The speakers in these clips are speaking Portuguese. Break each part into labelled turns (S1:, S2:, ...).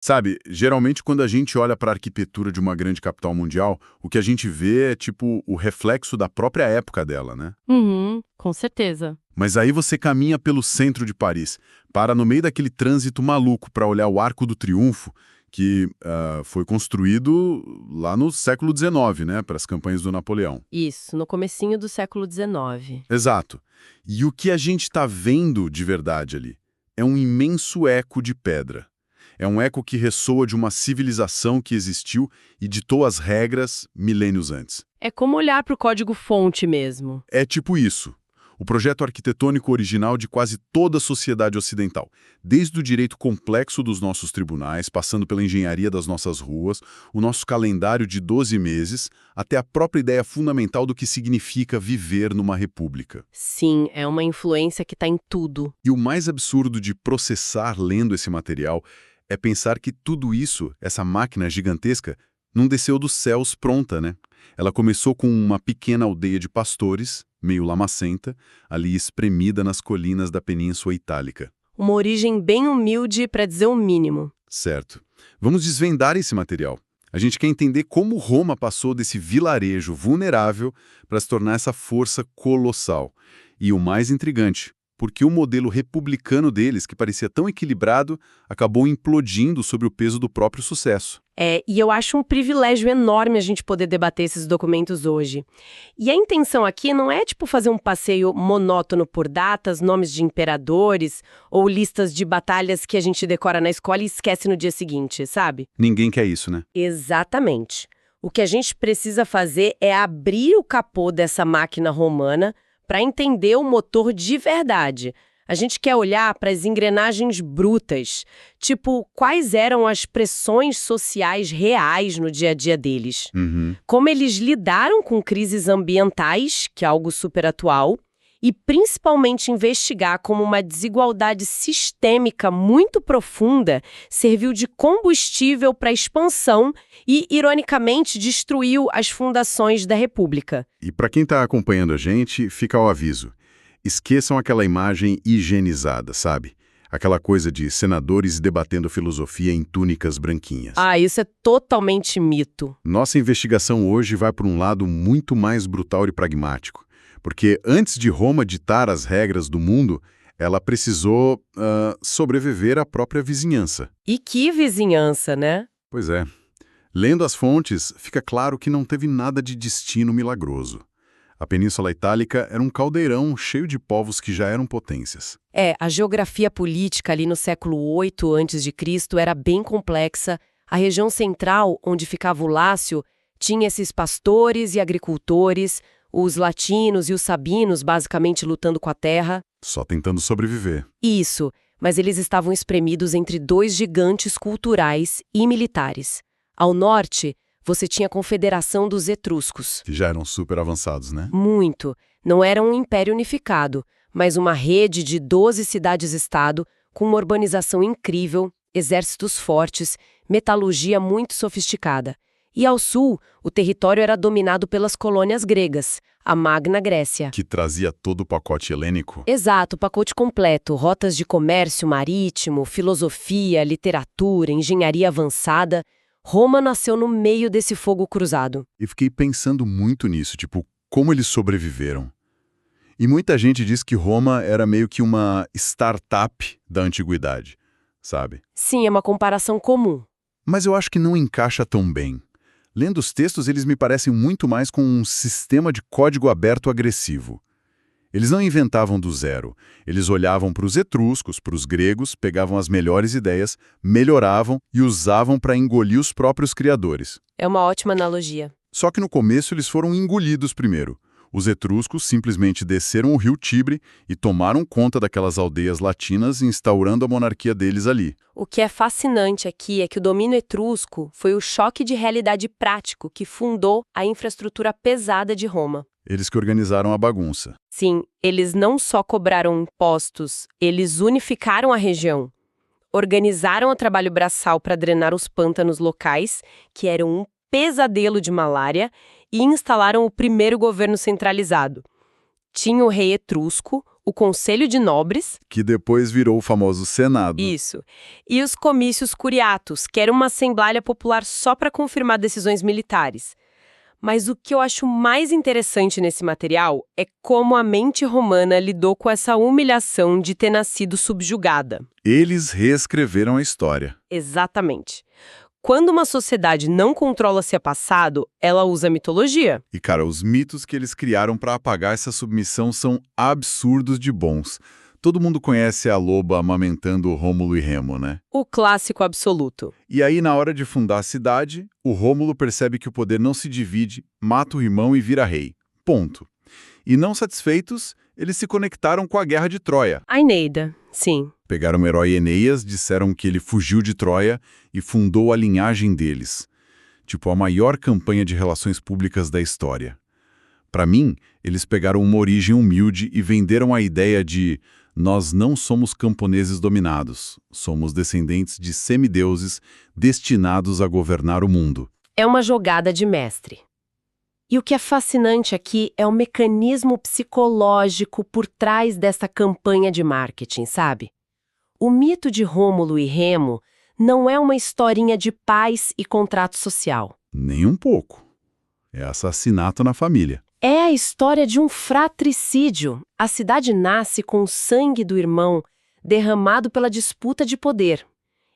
S1: Sabe, geralmente quando a gente olha para a arquitetura de uma grande capital mundial, o que a gente vê é tipo o reflexo da própria época dela, né?
S2: Uhum, com certeza.
S1: Mas aí você caminha pelo centro de Paris, para no meio daquele trânsito maluco para olhar o Arco do Triunfo, que foi construído lá no século XIX, né, para as campanhas do Napoleão.
S2: Isso, no comecinho do século XIX.
S1: Exato. E o que a gente está vendo de verdade ali é um imenso eco de pedra. É um eco que ressoa de uma civilização que existiu e ditou as regras milênios antes.
S2: É como olhar para o código-fonte mesmo.
S1: É tipo isso. O projeto arquitetônico original de quase toda a sociedade ocidental, desde o direito complexo dos nossos tribunais, passando pela engenharia das nossas ruas, o nosso calendário de 12 meses, até a própria ideia fundamental do que significa viver numa república.
S2: Sim, é uma influência que está em tudo.
S1: E o mais absurdo de processar lendo esse material é pensar que tudo isso, essa máquina gigantesca, não desceu dos céus pronta, né? Ela começou com uma pequena aldeia de pastores, meio lamacenta, ali espremida nas colinas da Península Itálica.
S2: Uma origem bem humilde, para dizer o mínimo.
S1: Certo. Vamos desvendar esse material. A gente quer entender como Roma passou desse vilarejo vulnerável para se tornar essa força colossal. E o mais intrigante, porque o modelo republicano deles, que parecia tão equilibrado, acabou implodindo sob o peso do próprio sucesso.
S2: E eu acho um privilégio enorme a gente poder debater esses documentos hoje. E a intenção aqui não é tipo fazer um passeio monótono por datas, nomes de imperadores ou listas de batalhas que a gente decora na escola e esquece no dia seguinte, sabe?
S1: Ninguém quer isso, né?
S2: Exatamente. O que a gente precisa fazer é abrir o capô dessa máquina romana para entender o motor de verdade. A gente quer olhar para as engrenagens brutas, tipo, quais eram as pressões sociais reais no dia a dia deles. Como eles lidaram com crises ambientais, que é algo super atual, e principalmente investigar como uma desigualdade sistêmica muito profunda serviu de combustível para a expansão e, ironicamente, destruiu as fundações da República.
S1: E para quem está acompanhando a gente, fica o aviso. Esqueçam aquela imagem higienizada, sabe? Aquela coisa de senadores debatendo filosofia em túnicas branquinhas.
S2: Isso é totalmente mito.
S1: Nossa investigação hoje vai por um lado muito mais brutal e pragmático. Porque antes de Roma ditar as regras do mundo, ela precisou sobreviver à própria vizinhança.
S2: E que vizinhança, né?
S1: Pois é. Lendo as fontes, fica claro que não teve nada de destino milagroso. A Península Itálica era um caldeirão cheio de povos que já eram potências.
S2: A geografia política ali no século VIII a.C. era bem complexa. A região central, onde ficava o Lácio, tinha esses pastores e agricultores, os latinos e os sabinos basicamente lutando com a terra.
S1: Só tentando sobreviver.
S2: Isso, mas eles estavam espremidos entre dois gigantes culturais e militares. Ao norte, você tinha a Confederação dos Etruscos.
S1: Que já eram super avançados, né?
S2: Muito. Não era um império unificado, mas uma rede de 12 cidades-estado com uma urbanização incrível, exércitos fortes, metalurgia muito sofisticada. E ao sul, o território era dominado pelas colônias gregas, a Magna Grécia.
S1: Que trazia todo o pacote helênico.
S2: Exato, o pacote completo, rotas de comércio marítimo, filosofia, literatura, engenharia avançada. Roma nasceu no meio desse fogo cruzado.
S1: E fiquei pensando muito nisso, tipo, como eles sobreviveram. E muita gente diz que Roma era meio que uma startup da antiguidade, sabe?
S2: Sim, é uma comparação comum.
S1: Mas eu acho que não encaixa tão bem. Lendo os textos, eles me parecem muito mais com um sistema de código aberto agressivo. Eles não inventavam do zero. Eles olhavam para os etruscos, para os gregos, pegavam as melhores ideias, melhoravam e usavam para engolir os próprios criadores.
S2: É uma ótima analogia.
S1: Só que no começo eles foram engolidos primeiro. Os etruscos simplesmente desceram o rio Tibre e tomaram conta daquelas aldeias latinas, instaurando a monarquia deles ali.
S2: O que é fascinante aqui é que o domínio etrusco foi o choque de realidade prático que fundou a infraestrutura pesada de Roma.
S1: Eles que organizaram a bagunça.
S2: Sim, eles não só cobraram impostos, eles unificaram a região. Organizaram o trabalho braçal para drenar os pântanos locais, que eram um pesadelo de malária, e instalaram o primeiro governo centralizado. Tinha o rei etrusco, o Conselho de Nobres,
S1: que depois virou o famoso Senado.
S2: isso, e os Comícios Curiatus, que era uma assembleia popular só para confirmar decisões militares. Mas o que eu acho mais interessante nesse material é como a mente romana lidou com essa humilhação de ter nascido subjugada.
S1: Eles reescreveram a história.
S2: Exatamente. Quando uma sociedade não controla seu passado, ela usa mitologia.
S1: E, cara, os mitos que eles criaram para apagar essa submissão são absurdos de bons. Todo mundo conhece a loba amamentando Rômulo e Remo, né?
S2: O clássico absoluto.
S1: E aí, na hora de fundar a cidade, o Rômulo percebe que o poder não se divide, mata o irmão e vira rei. Ponto. E não satisfeitos, eles se conectaram com a Guerra de Troia.
S2: A Eneida, sim.
S1: Pegaram o herói Eneas, disseram que ele fugiu de Troia e fundou a linhagem deles. Tipo, a maior campanha de relações públicas da história. Para mim, eles pegaram uma origem humilde e venderam a ideia de nós não somos camponeses dominados, somos descendentes de semideuses destinados a governar o mundo.
S2: É uma jogada de mestre. E o que é fascinante aqui é o mecanismo psicológico por trás dessa campanha de marketing, sabe? O mito de Rômulo e Remo não é uma historinha de paz e contrato social.
S1: Nem um pouco. É assassinato na família.
S2: É a história de um fratricídio. A cidade nasce com o sangue do irmão derramado pela disputa de poder.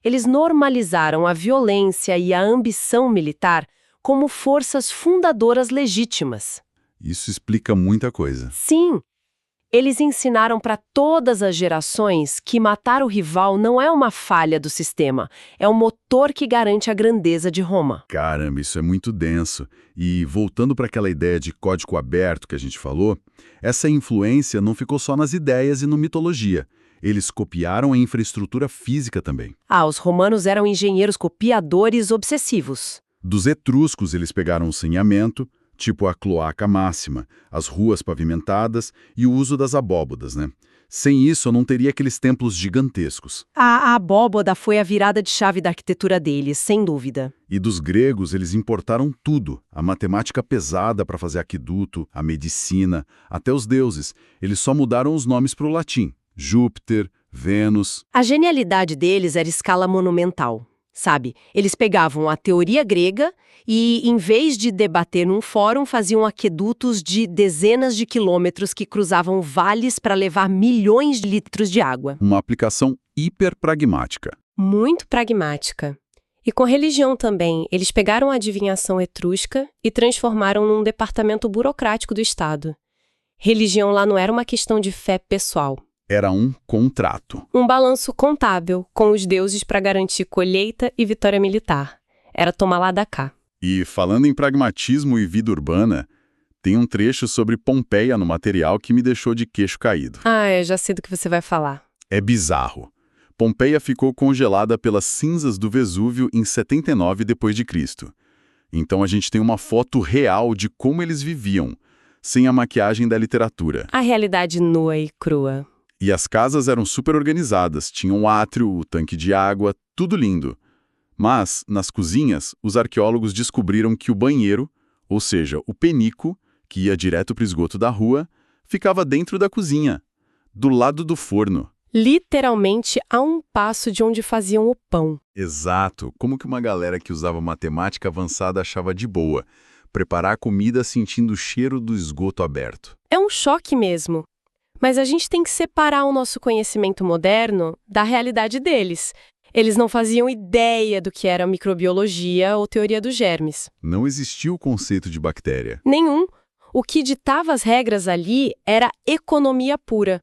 S2: Eles normalizaram a violência e a ambição militar como forças fundadoras legítimas.
S1: Isso explica muita coisa.
S2: Sim, eles ensinaram para todas as gerações que matar o rival não é uma falha do sistema, é o motor que garante a grandeza de Roma.
S1: Caramba, isso é muito denso. E voltando para aquela ideia de código aberto que a gente falou, essa influência não ficou só nas ideias e na mitologia. Eles copiaram a infraestrutura física também.
S2: Os romanos eram engenheiros copiadores obsessivos.
S1: Dos etruscos, eles pegaram o saneamento, tipo a cloaca máxima, as ruas pavimentadas e o uso das abóbodas, né? Sem isso, eu não teria aqueles templos gigantescos.
S2: A abóboda foi a virada de chave da arquitetura deles, sem dúvida.
S1: E dos gregos, eles importaram tudo. A matemática pesada para fazer aqueduto, a medicina, até os deuses. Eles só mudaram os nomes para o latim. Júpiter, Vênus.
S2: A genialidade deles era escala monumental. Sabe, eles pegavam a teoria grega e, em vez de debater num fórum, faziam aquedutos de dezenas de quilômetros que cruzavam vales para levar milhões de litros de água.
S1: Uma aplicação hiper pragmática.
S2: Muito pragmática. E com religião também, eles pegaram a adivinhação etrusca e transformaram num departamento burocrático do Estado. Religião lá não era uma questão de fé pessoal.
S1: Era um contrato.
S2: Um balanço contábil com os deuses para garantir colheita e vitória militar. Era tomar lá da cá.
S1: E falando em pragmatismo e vida urbana, tem um trecho sobre Pompeia no material que me deixou de queixo caído.
S2: Eu já sei do que você vai falar.
S1: É bizarro. Pompeia ficou congelada pelas cinzas do Vesúvio em 79 d.C. Então a gente tem uma foto real de como eles viviam, sem a maquiagem da literatura.
S2: A realidade nua e crua.
S1: E as casas eram super organizadas, tinham um átrio, o tanque de água, tudo lindo. Mas, nas cozinhas, os arqueólogos descobriram que o banheiro, ou seja, o penico, que ia direto para o esgoto da rua, ficava dentro da cozinha, do lado do forno.
S2: Literalmente a um passo de onde faziam o pão.
S1: Exato. Como que uma galera que usava matemática avançada achava de boa preparar a comida sentindo o cheiro do esgoto aberto?
S2: É um choque mesmo. Mas a gente tem que separar o nosso conhecimento moderno da realidade deles. Eles não faziam ideia do que era microbiologia ou teoria dos germes.
S1: Não existia o conceito de bactéria.
S2: Nenhum. O que ditava as regras ali era economia pura.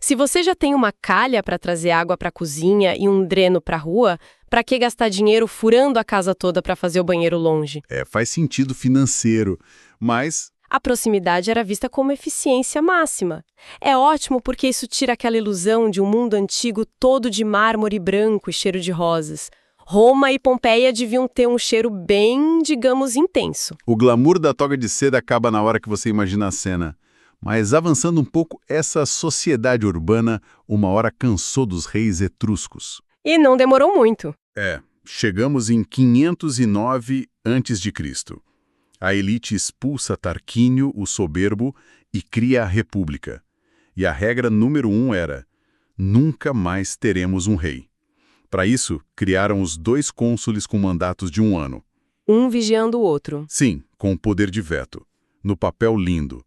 S2: Se você já tem uma calha para trazer água para a cozinha e um dreno para a rua, para que gastar dinheiro furando a casa toda para fazer o banheiro longe?
S1: Faz sentido financeiro, mas
S2: A proximidade era vista como eficiência máxima. É ótimo porque isso tira aquela ilusão de um mundo antigo todo de mármore branco e cheiro de rosas. Roma e Pompeia deviam ter um cheiro bem, digamos, intenso.
S1: o glamour da toga de seda acaba na hora que você imagina a cena. Mas avançando um pouco, essa sociedade urbana uma hora cansou dos reis etruscos.
S2: E não demorou muito.
S1: Chegamos em 509 a.C. A elite expulsa Tarquínio, o soberbo, e cria a república. E a regra número 1 era: nunca mais teremos um rei. Para isso, criaram os 2 cônsules com mandatos de 1 ano.
S2: Um vigiando o outro.
S1: Sim, com o poder de veto. No papel lindo.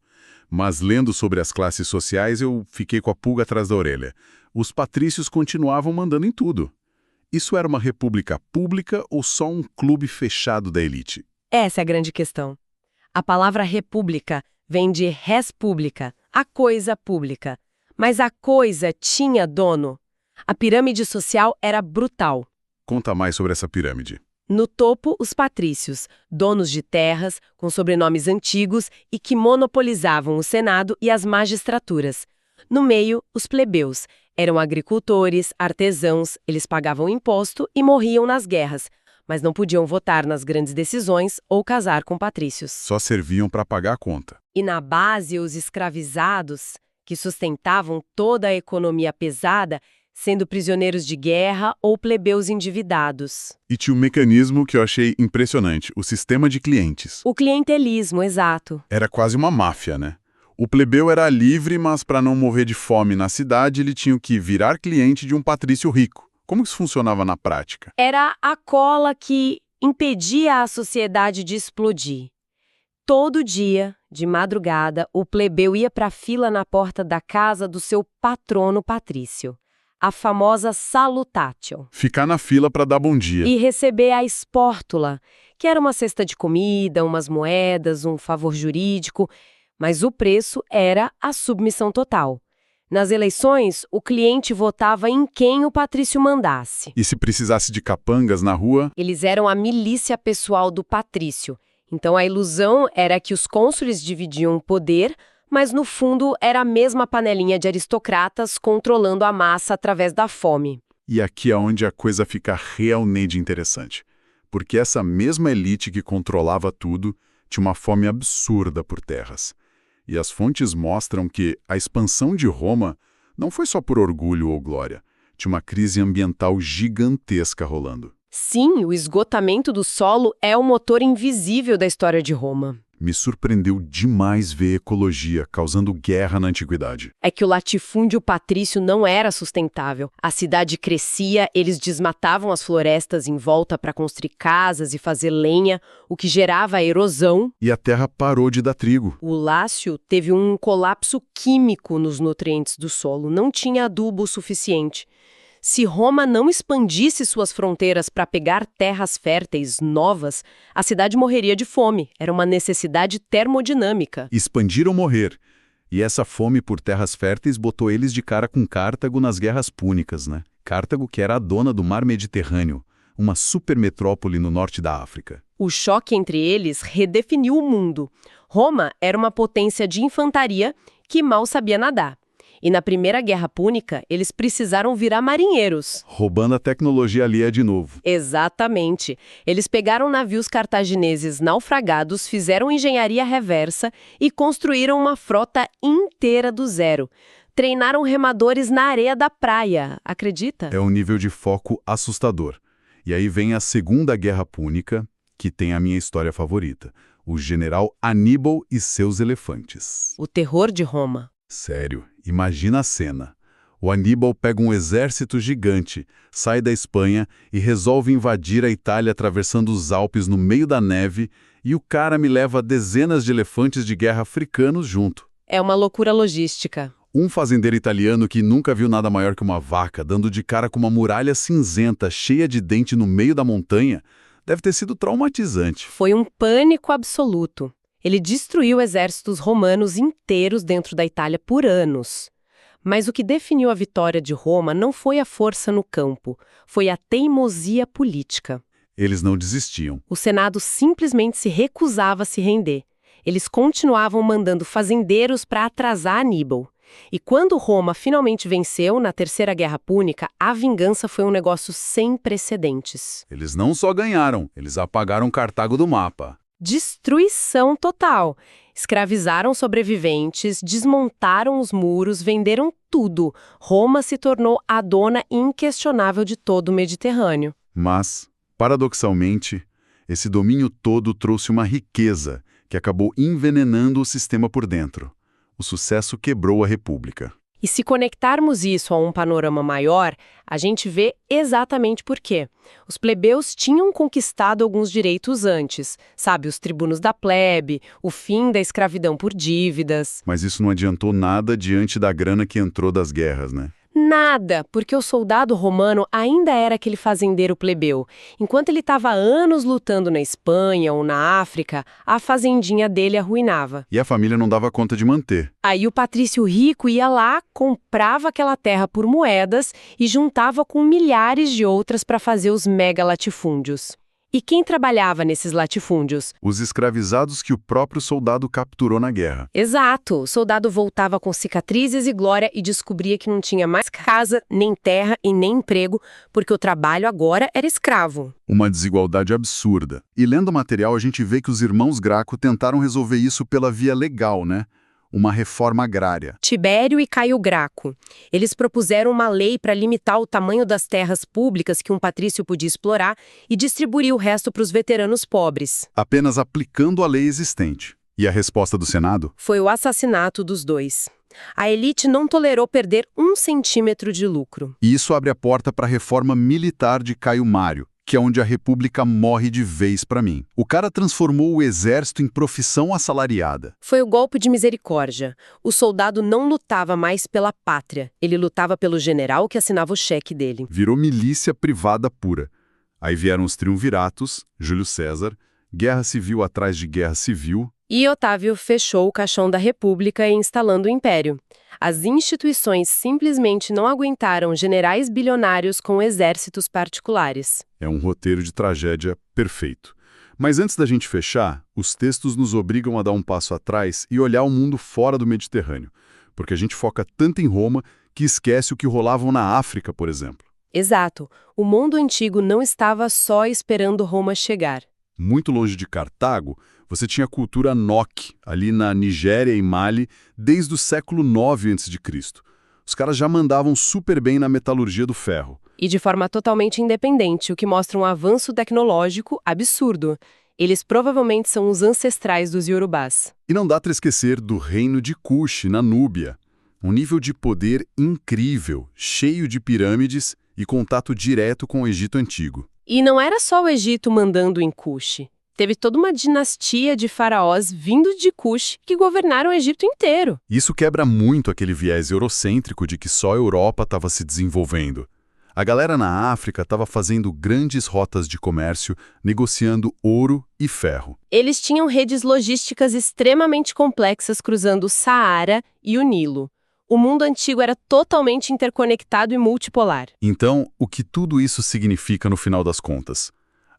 S1: Mas lendo sobre as classes sociais, eu fiquei com a pulga atrás da orelha. Os patrícios continuavam mandando em tudo. Isso era uma república pública ou só um clube fechado da elite?
S2: Essa é a grande questão. A palavra república vem de res publica, a coisa pública. Mas a coisa tinha dono. A pirâmide social era brutal.
S1: Conta mais sobre essa pirâmide.
S2: No topo, os patrícios, donos de terras, com sobrenomes antigos e que monopolizavam o Senado e as magistraturas. No meio, os plebeus. Eram agricultores, artesãos, eles pagavam imposto e morriam nas guerras, mas não podiam votar nas grandes decisões ou casar com patrícios.
S1: Só serviam para pagar a conta.
S2: E na base, os escravizados, que sustentavam toda a economia pesada, sendo prisioneiros de guerra ou plebeus endividados.
S1: E tinha um mecanismo que eu achei impressionante, o sistema de clientes.
S2: O clientelismo, exato.
S1: Era quase uma máfia, né? O plebeu era livre, mas para não morrer de fome na cidade, ele tinha que virar cliente de um patrício rico. Como isso funcionava na prática?
S2: Era a cola que impedia a sociedade de explodir. Todo dia, de madrugada, o plebeu ia para a fila na porta da casa do seu patrono patrício, a famosa salutatio.
S1: Ficar na fila para dar bom dia.
S2: E receber a espórtula, que era uma cesta de comida, umas moedas, um favor jurídico, mas o preço era a submissão total. Nas eleições, o cliente votava em quem o patrício mandasse.
S1: E se precisasse de capangas na rua?
S2: Eles eram a milícia pessoal do patrício. Então a ilusão era que os cônsules dividiam o poder, mas no fundo era a mesma panelinha de aristocratas controlando a massa através da fome.
S1: E aqui é onde a coisa fica realmente interessante. Porque essa mesma elite que controlava tudo tinha uma fome absurda por terras. E as fontes mostram que a expansão de Roma não foi só por orgulho ou glória. Tinha uma crise ambiental gigantesca rolando.
S2: Sim, o esgotamento do solo é o motor invisível da história de Roma.
S1: Me surpreendeu demais ver ecologia causando guerra na antiguidade.
S2: É que o latifúndio patrício não era sustentável. A cidade crescia, eles desmatavam as florestas em volta para construir casas e fazer lenha, o que gerava erosão.
S1: E a terra parou de dar trigo.
S2: O Lácio teve um colapso químico nos nutrientes do solo, não tinha adubo suficiente. Se Roma não expandisse suas fronteiras para pegar terras férteis novas, a cidade morreria de fome. Era uma necessidade termodinâmica.
S1: Expandir ou morrer. E essa fome por terras férteis botou eles de cara com Cartago nas guerras púnicas, né? Cartago, que era a dona do mar Mediterrâneo, uma supermetrópole no norte da África.
S2: O choque entre eles redefiniu o mundo. Roma era uma potência de infantaria que mal sabia nadar. E na Primeira Guerra Púnica, eles precisaram virar marinheiros.
S1: Roubando a tecnologia alheia de novo.
S2: Exatamente. Eles pegaram navios cartagineses naufragados, fizeram engenharia reversa e construíram uma frota inteira do zero. Treinaram remadores na areia da praia, acredita?
S1: É um nível de foco assustador. E aí vem a Segunda Guerra Púnica, que tem a minha história favorita. O general Aníbal e seus elefantes.
S2: O terror de Roma.
S1: Sério, imagina a cena. O Aníbal pega um exército gigante, sai da Espanha e resolve invadir a Itália atravessando os Alpes no meio da neve, e o cara me leva dezenas de elefantes de guerra africanos junto.
S2: É uma loucura logística.
S1: Um fazendeiro italiano que nunca viu nada maior que uma vaca, dando de cara com uma muralha cinzenta cheia de dente no meio da montanha, deve ter sido traumatizante.
S2: Foi um pânico absoluto. Ele destruiu exércitos romanos inteiros dentro da Itália por anos. Mas o que definiu a vitória de Roma não foi a força no campo, foi a teimosia política.
S1: Eles não desistiam.
S2: O Senado simplesmente se recusava a se render. Eles continuavam mandando fazendeiros para atrasar Aníbal. E quando Roma finalmente venceu na Terceira Guerra Púnica, a vingança foi um negócio sem precedentes.
S1: Eles não só ganharam, eles apagaram Cartago do mapa.
S2: Destruição total. Escravizaram sobreviventes, desmontaram os muros, venderam tudo. Roma se tornou a dona inquestionável de todo o Mediterrâneo.
S1: Mas, paradoxalmente, esse domínio todo trouxe uma riqueza que acabou envenenando o sistema por dentro. O sucesso quebrou a República.
S2: E se conectarmos isso a um panorama maior, a gente vê exatamente por quê. Os plebeus tinham conquistado alguns direitos antes, sabe, os tribunos da plebe, o fim da escravidão por dívidas.
S1: Mas isso não adiantou nada diante da grana que entrou das guerras, né?
S2: Nada, porque o soldado romano ainda era aquele fazendeiro plebeu. Enquanto ele estava anos lutando na Espanha ou na África, a fazendinha dele arruinava.
S1: E a família não dava conta de manter.
S2: Aí o patrício rico ia lá, comprava aquela terra por moedas e juntava com milhares de outras para fazer os mega latifúndios. E quem trabalhava nesses latifúndios?
S1: Os escravizados que o próprio soldado capturou na guerra.
S2: Exato. O soldado voltava com cicatrizes e glória e descobria que não tinha mais casa, nem terra e nem emprego, porque o trabalho agora era escravo.
S1: Uma desigualdade absurda. E lendo o material, a gente vê que os irmãos Graco tentaram resolver isso pela via legal, né? Uma reforma agrária.
S2: Tibério e Caio Graco. Eles propuseram uma lei para limitar o tamanho das terras públicas que um patrício podia explorar e distribuir o resto para os veteranos pobres.
S1: Apenas aplicando a lei existente. E a resposta do Senado?
S2: Foi o assassinato dos dois. A elite não tolerou perder 1 centímetro de lucro.
S1: E isso abre a porta para a reforma militar de Caio Mário, que é onde a República morre de vez para mim. O cara transformou o exército em profissão assalariada.
S2: Foi o golpe de misericórdia. O soldado não lutava mais pela pátria. Ele lutava pelo general que assinava o cheque dele.
S1: Virou milícia privada pura. Aí vieram os triunviratos, Júlio César, guerra civil atrás de guerra civil.
S2: E Otávio fechou o caixão da República instalando o Império. As instituições simplesmente não aguentaram generais bilionários com exércitos particulares.
S1: É um roteiro de tragédia perfeito. Mas antes da gente fechar, os textos nos obrigam a dar um passo atrás e olhar o mundo fora do Mediterrâneo, porque a gente foca tanto em Roma que esquece o que rolavam na África, por exemplo.
S2: Exato. O mundo antigo não estava só esperando Roma chegar.
S1: Muito longe de Cartago, você tinha a cultura Nok, ali na Nigéria e Mali, desde o século IX a.C. Os caras já mandavam super bem na metalurgia do ferro.
S2: E de forma totalmente independente, o que mostra um avanço tecnológico absurdo. Eles provavelmente são os ancestrais dos iorubás.
S1: E não dá para esquecer do reino de Kush, na Núbia. Um nível de poder incrível, cheio de pirâmides e contato direto com o Egito Antigo.
S2: E não era só o Egito mandando em Kush. Teve toda uma dinastia de faraós vindo de Kush que governaram o Egito inteiro.
S1: Isso quebra muito aquele viés eurocêntrico de que só a Europa estava se desenvolvendo. A galera na África estava fazendo grandes rotas de comércio, negociando ouro e ferro.
S2: Eles tinham redes logísticas extremamente complexas cruzando o Saara e o Nilo. O mundo antigo era totalmente interconectado e multipolar.
S1: Então, o que tudo isso significa no final das contas?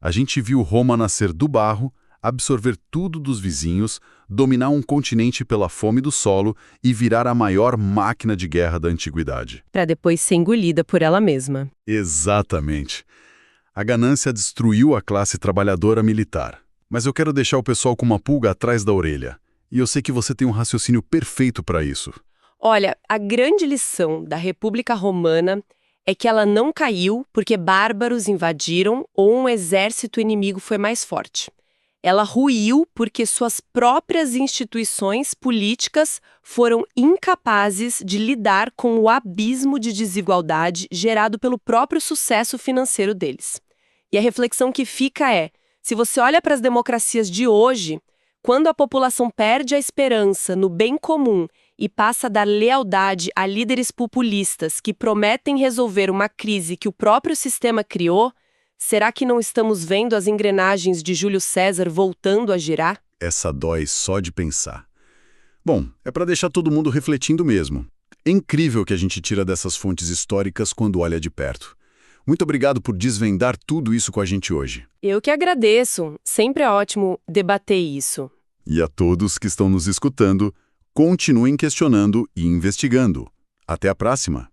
S1: A gente viu Roma nascer do barro, absorver tudo dos vizinhos, dominar um continente pela fome do solo e virar a maior máquina de guerra da antiguidade.
S2: Para depois ser engolida por ela mesma.
S1: Exatamente. A ganância destruiu a classe trabalhadora militar. Mas eu quero deixar o pessoal com uma pulga atrás da orelha. E eu sei que você tem um raciocínio perfeito para isso.
S2: Olha, a grande lição da República Romana é que ela não caiu porque bárbaros invadiram ou um exército inimigo foi mais forte. Ela ruiu porque suas próprias instituições políticas foram incapazes de lidar com o abismo de desigualdade gerado pelo próprio sucesso financeiro deles. E a reflexão que fica é, se você olha para as democracias de hoje, quando a população perde a esperança no bem comum e passa a dar lealdade a líderes populistas que prometem resolver uma crise que o próprio sistema criou, será que não estamos vendo as engrenagens de Júlio César voltando a girar?
S1: Essa dói só de pensar. Bom, é para deixar todo mundo refletindo mesmo. É incrível o que a gente tira dessas fontes históricas quando olha de perto. Muito obrigado por desvendar tudo isso com a gente hoje.
S2: Eu que agradeço. Sempre é ótimo debater isso.
S1: E a todos que estão nos escutando, continuem questionando e investigando. Até a próxima!